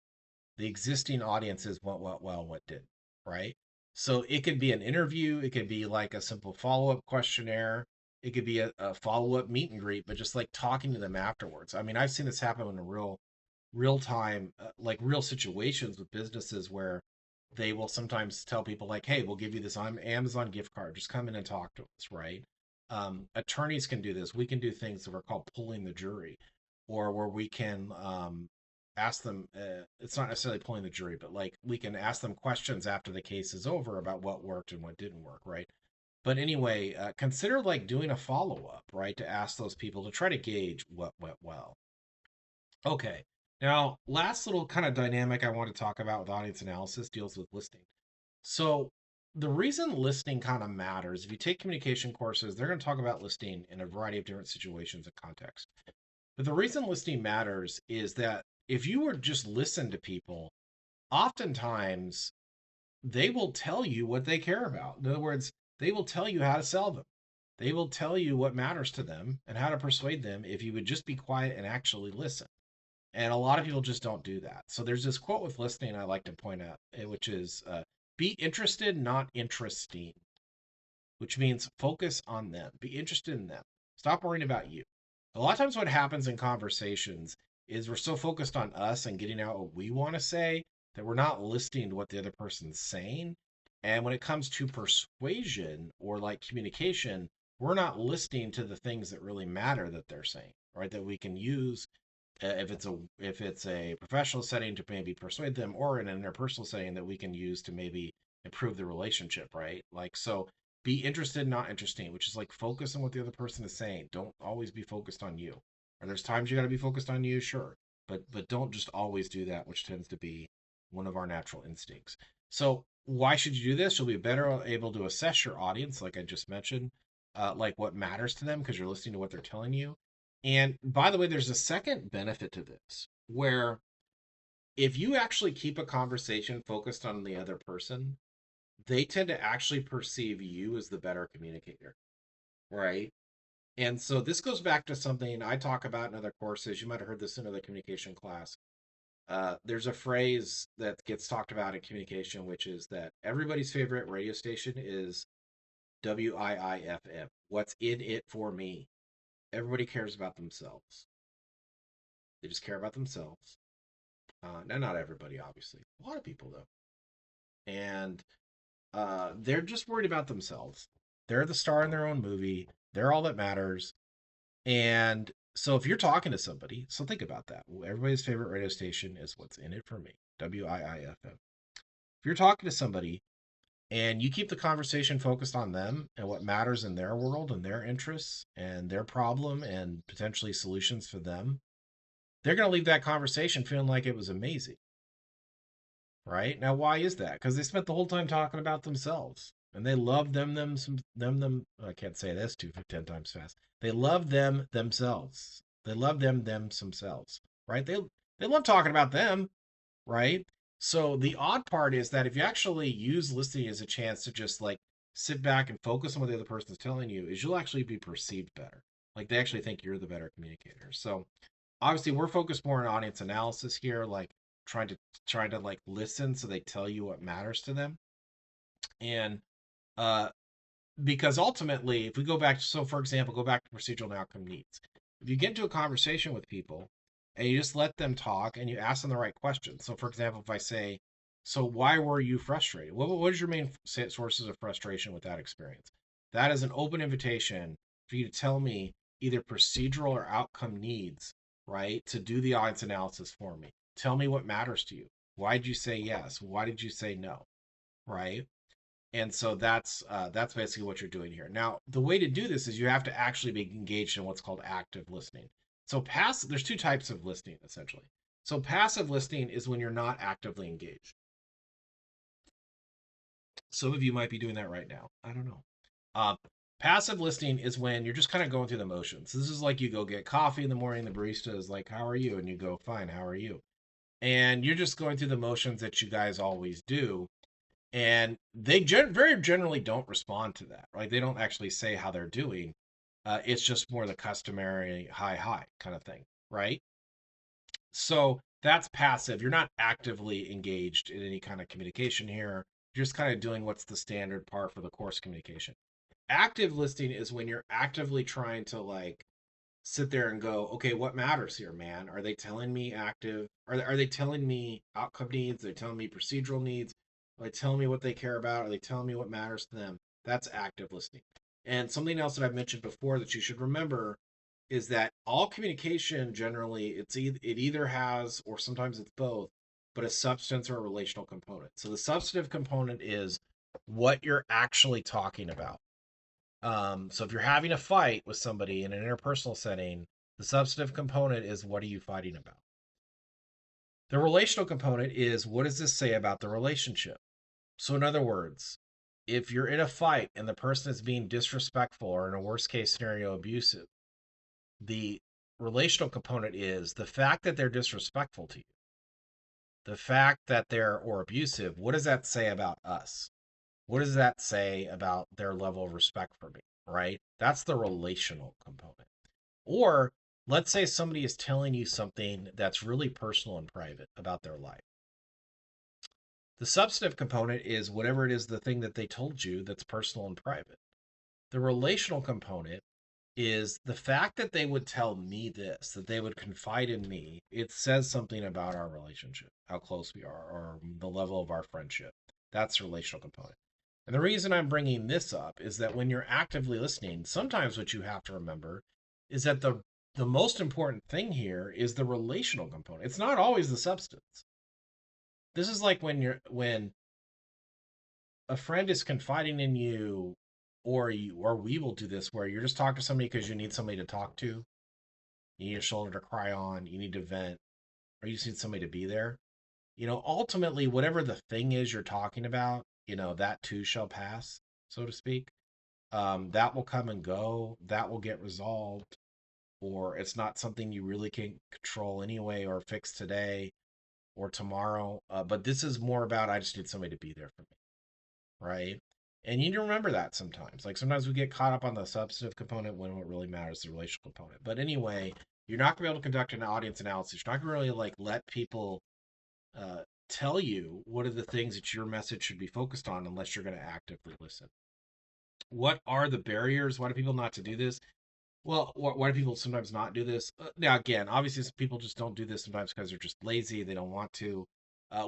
the existing audiences what well, what did, right? So it could be an interview, it could be like a simple follow-up questionnaire, it could be a follow-up meet and greet, but just like talking to them afterwards. I mean, I've seen this happen in a real time, like real situations with businesses where they will sometimes tell people like, "Hey, we'll give you this Amazon gift card. Just come in and talk to us." Right? Attorneys can do this. We can do things that are called pulling the jury, or where we can ask them. It's not necessarily pulling the jury, but like we can ask them questions after the case is over about what worked and what didn't work. Right? But anyway, consider like doing a follow up, right, to ask those people to try to gauge what went well. Okay. Now, last little kind of dynamic I want to talk about with audience analysis deals with listening. So, the reason listening kind of matters, if you take communication courses, they're going to talk about listening in a variety of different situations and contexts. But the reason listening matters is that if you were just listen to people, oftentimes they will tell you what they care about. In other words, they will tell you how to sell them. They will tell you what matters to them and how to persuade them if you would just be quiet and actually listen. And a lot of people just don't do that. So there's this quote with listening I like to point out, which is be interested, not interesting, which means focus on them. Be interested in them. Stop worrying about you. A lot of times, what happens in conversations is we're so focused on us and getting out what we want to say that we're not listening to what the other person's saying. And when it comes to persuasion or like communication, we're not listening to the things that really matter that they're saying, right? That we can use if it's a professional setting to maybe persuade them, or in an interpersonal setting that we can use to maybe improve the relationship, right? Like so, be interested, not interesting, which is like focus on what the other person is saying. Don't always be focused on you. And there's times you got to be focused on you, sure, but don't just always do that, which tends to be one of our natural instincts. So why should you do this? You'll be better able to assess your audience, like I just mentioned, like what matters to them because you're listening to what they're telling you. And by the way, there's a second benefit to this where if you actually keep a conversation focused on the other person, they tend to actually perceive you as the better communicator, right? And so this goes back to something I talk about in other courses. You might have heard this in another communication class. There's a phrase that gets talked about in communication, which is that everybody's favorite radio station is WIIFM. What's in it for me? Everybody cares about themselves. They just care about themselves. Now, not everybody, obviously. A lot of people, though. And they're just worried about themselves. They're the star in their own movie. They're all that matters. And so if you're talking to somebody, so think about that. Everybody's favorite radio station is What's in It for Me, WIIFM. If you're talking to somebody and you keep the conversation focused on them and what matters in their world and their interests and their problem and potentially solutions for them, they're going to leave that conversation feeling like it was amazing. Right? Now, why is that? Because they spent the whole time talking about themselves. And they love them. I can't say this 10 times fast. They love them themselves. They love them themselves, right? They love talking about them, right? So the odd part is that if you actually use listening as a chance to just like sit back and focus on what the other person's telling you, is you'll actually be perceived better. Like they actually think you're the better communicator. So obviously we're focused more on audience analysis here, like trying to like listen so they tell you what matters to them. And uh because ultimately if we go back, so for example, go back to procedural and outcome needs. If you get into a conversation with people and you just let them talk and you ask them the right questions. So for example, if I say, so why were you frustrated? What is your main sources of frustration with that experience? That is an open invitation for you to tell me either procedural or outcome needs, right? To do the audience analysis for me. Tell me what matters to you. Why did you say yes? Why did you say no? Right? And so that's basically what you're doing here. Now, the way to do this is you have to actually be engaged in what's called active listening. So passive, there's two types of listening essentially. So passive listening is when you're not actively engaged. Some of you might be doing that right now. I don't know. Uh, Passive listening is when you're just kind of going through the motions. This is like you go get coffee in the morning. The barista is like, "How are you?" And you go, "Fine. How are you?" And you're just going through the motions that you guys always do, and they very generally don't respond to that, right? They don't actually say how they're doing. It's just more the customary hi kind of thing, right? So that's passive. You're not actively engaged in any kind of communication here. You're just kind of doing what's the standard part for the course communication. Active listening is when you're actively trying to like sit there and go, okay, what matters here, man? Are they telling me active? Are they telling me outcome needs? Are they telling me procedural needs? Are they telling me what they care about? Are they telling me what matters to them? That's active listening. And something else that I've mentioned before that you should remember is that all communication generally it either has or sometimes it's both, but a substance or a relational component. So the substantive component is what you're actually talking about. So if you're having a fight with somebody in an interpersonal setting, the substantive component is what are you fighting about? The relational component is what does this say about the relationship? So, in other words, if you're in a fight and the person is being disrespectful or, in a worst case scenario, abusive, the relational component is the fact that they're disrespectful to you, the fact that they're or abusive. What does that say about us? What does that say about their level of respect for me? Right? That's the relational component. Or let's say somebody is telling you something that's really personal and private about their life. The substantive component is whatever it is, the thing that they told you that's personal and private. The relational component is the fact that they would tell me this, that they would confide in me. It says something about our relationship, how close we are, or the level of our friendship. That's the relational component. And the reason I'm bringing this up is that when you're actively listening, sometimes what you have to remember is that the most important thing here is the relational component. It's not always the substance. This is like when a friend is confiding in you, or we will do this where you're just talking to somebody because you need somebody to talk to. You need a shoulder to cry on, you need to vent, or you just need somebody to be there. Ultimately, whatever the thing is you're talking about, that too shall pass, so to speak. That will come and go, that will get resolved, or it's not something you really can control anyway or fix today or tomorrow. But this is more about I just need somebody to be there for me, right? And you need to remember that sometimes. Like sometimes we get caught up on the substantive component when what really matters is the relational component. But anyway, you're not gonna be able to conduct an audience analysis. You're not gonna really like let people tell you what are the things that your message should be focused on unless you're going to actively listen. What are the barriers? Why do people not to do this? Well, why do people sometimes not do this? Now, again, obviously, people just don't do this sometimes because they're just lazy. They don't want to.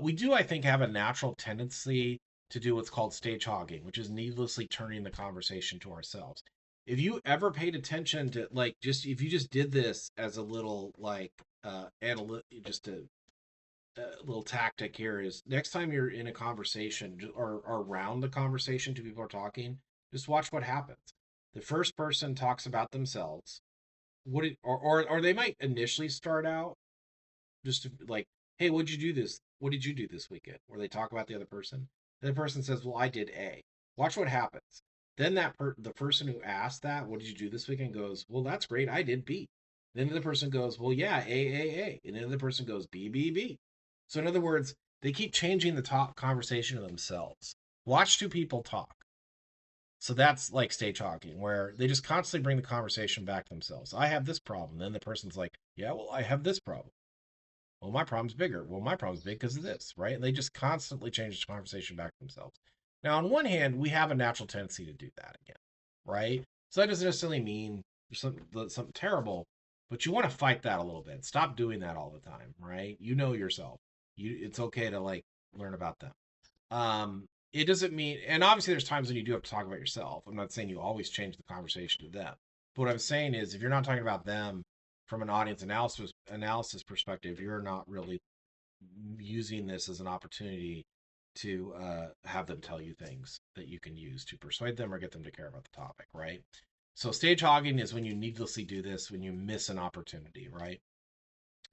We do, I think, have a natural tendency to do what's called stage hogging, which is needlessly turning the conversation to ourselves. If you ever paid attention to, like, just if you just did this as a little, like, just a little tactic here is next time you're in a conversation or around the conversation, two people are talking, just watch what happens. The first person talks about themselves. Or they might initially start out just to, like, hey, what'd you do this? What did you do this weekend? Where they talk about the other person. The other person says, well, I did A. Watch what happens. Then the person who asked that, what did you do this weekend, goes, well, that's great. I did B. Then the person goes, well, yeah, A. And then the person goes, B. So in other words, they keep changing the top conversation of themselves. Watch two people talk. So that's like stage talking, where they just constantly bring the conversation back to themselves. I have this problem. Then the person's like, yeah, well, I have this problem. Well, my problem's bigger. Well, my problem's big because of this, right? And they just constantly change the conversation back to themselves. Now, on one hand, we have a natural tendency to do that again, right? So that doesn't necessarily mean there's something terrible, but you want to fight that a little bit. Stop doing that all the time, right? You know yourself. It's okay to like learn about them. It doesn't mean, and obviously there's times when you do have to talk about yourself. I'm not saying you always change the conversation to them. But what I'm saying is if you're not talking about them from an audience analysis perspective, you're not really using this as an opportunity to have them tell you things that you can use to persuade them or get them to care about the topic, right? So stage hogging is when you needlessly do this, when you miss an opportunity, right?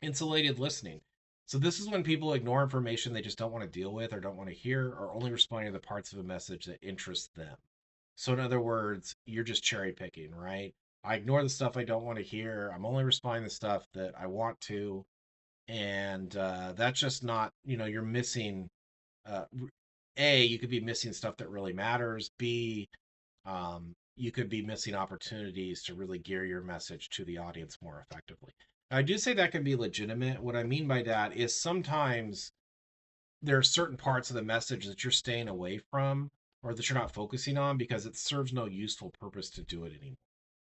Insulated listening. So this is when people ignore information they just don't want to deal with or don't want to hear, or only responding to the parts of a message that interest them. So in other words, you're just cherry picking, right? I ignore the stuff I don't want to hear. I'm only responding to stuff that I want to, and that's just not, you're missing. Uh, A, you could be missing stuff that really matters. B, you could be missing opportunities to really gear your message to the audience more effectively. Now, I do say that can be legitimate. What I mean by that is sometimes there are certain parts of the message that you're staying away from or that you're not focusing on because it serves no useful purpose to do it anymore,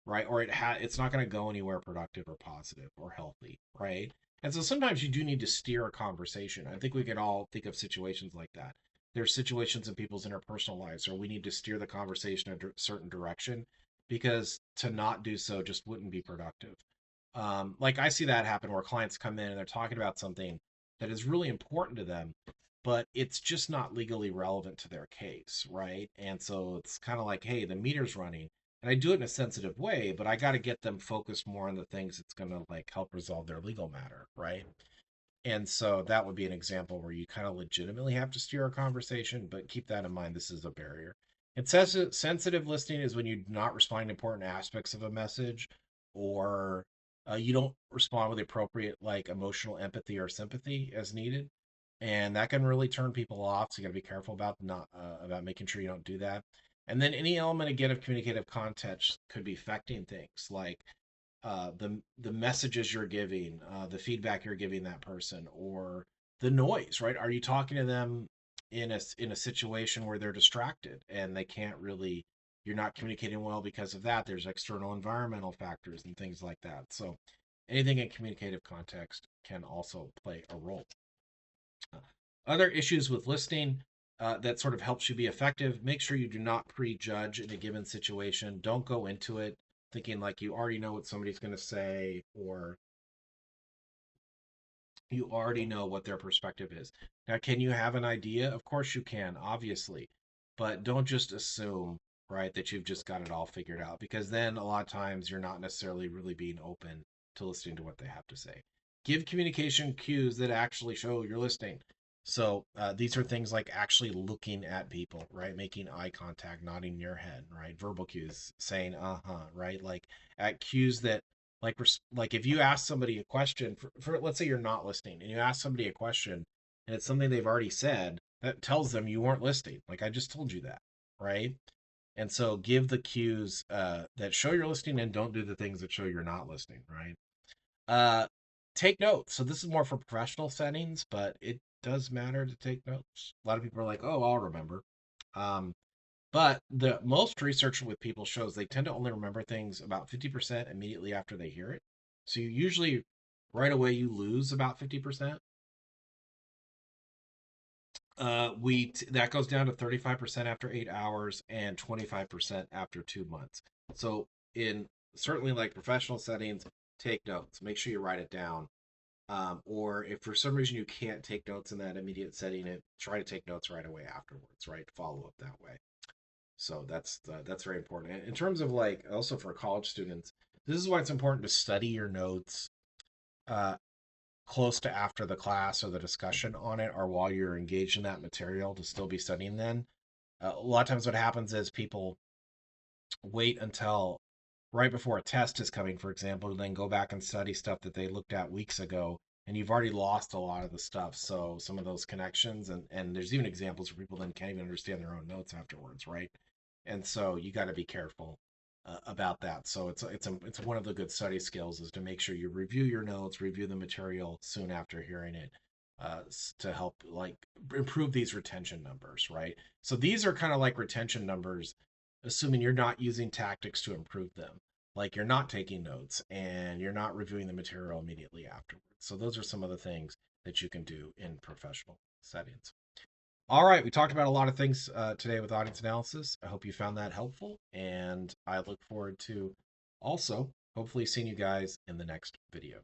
right? Or it's not going to go anywhere productive or positive or healthy, right? And so sometimes you do need to steer a conversation. I think we can all think of situations like that. There's situations in people's interpersonal lives where we need to steer the conversation in a certain direction because to not do so just wouldn't be productive. Like I see that happen where clients come in and they're talking about something that is really important to them, but it's just not legally relevant to their case, right? And so it's kind of like, hey, the meter's running, and I do it in a sensitive way, but I got to get them focused more on the things that's going to like help resolve their legal matter, right? And so that would be an example where you kind of legitimately have to steer a conversation, but keep that in mind. This is a barrier. It says sensitive listening is when you not respond to important aspects of a message, or you don't respond with the appropriate like emotional empathy or sympathy as needed, and that can really turn people off. So you got to be careful about not about making sure you don't do that. And then any element again of communicative context could be affecting things like the messages you're giving, the feedback you're giving that person, or the noise. Right? Are you talking to them in a situation where they're distracted and they can't really? You're not communicating well because of that. There's external environmental factors and things like that. So anything in communicative context can also play a role. Other issues with listening that sort of helps you be effective: make sure you do not prejudge in a given situation. Don't go into it thinking like you already know what somebody's going to say or you already know what their perspective is. Now, can you have an idea? Of course you can, obviously, but don't just assume, right, that you've just got it all figured out because then a lot of times you're not necessarily really being open to listening to what they have to say. Give communication cues that actually show you're listening. So these are things like actually looking at people, right? Making eye contact, nodding your head, right? Verbal cues, saying uh-huh, right? Like at cues that like if you ask somebody a question for let's say you're not listening and you ask somebody a question and it's something they've already said that tells them you weren't listening, like I just told you that, right? And so give the cues that show you're listening and don't do the things that show you're not listening, right? uh Take notes. So this is more for professional settings, but it does matter to take notes. A lot of people are like, oh, I'll remember. um But the most research with people shows they tend to only remember things about 50% immediately after they hear it. So you usually right away you lose about 50%. That goes down to 35% after 8 hours and 25% after 2 months. So in certainly like professional settings, take notes. Make sure you write it down. Or if for some reason you can't take notes in that immediate setting, try to take notes right away afterwards. Right, follow up that way. So that's very important. And in terms of like also for college students, this is why it's important to study your notes uh, close to after the class or the discussion on it, or while you're engaged in that material to still be studying. Then a lot of times what happens is people wait until right before a test is coming, for example, and then go back and study stuff that they looked at weeks ago, and you've already lost a lot of the stuff. So some of those connections, and there's even examples where people then can't even understand their own notes afterwards, right? And so you got to be careful about that. So it's one of the good study skills is to make sure you review your notes, review the material soon after hearing it, to help like improve these retention numbers, right? So these are kind of like retention numbers, assuming you're not using tactics to improve them, like you're not taking notes and you're not reviewing the material immediately afterwards. So those are some of the things that you can do in professional settings. All right, we talked about a lot of things today with audience analysis. I hope you found that helpful, and I look forward to also hopefully seeing you guys in the next video.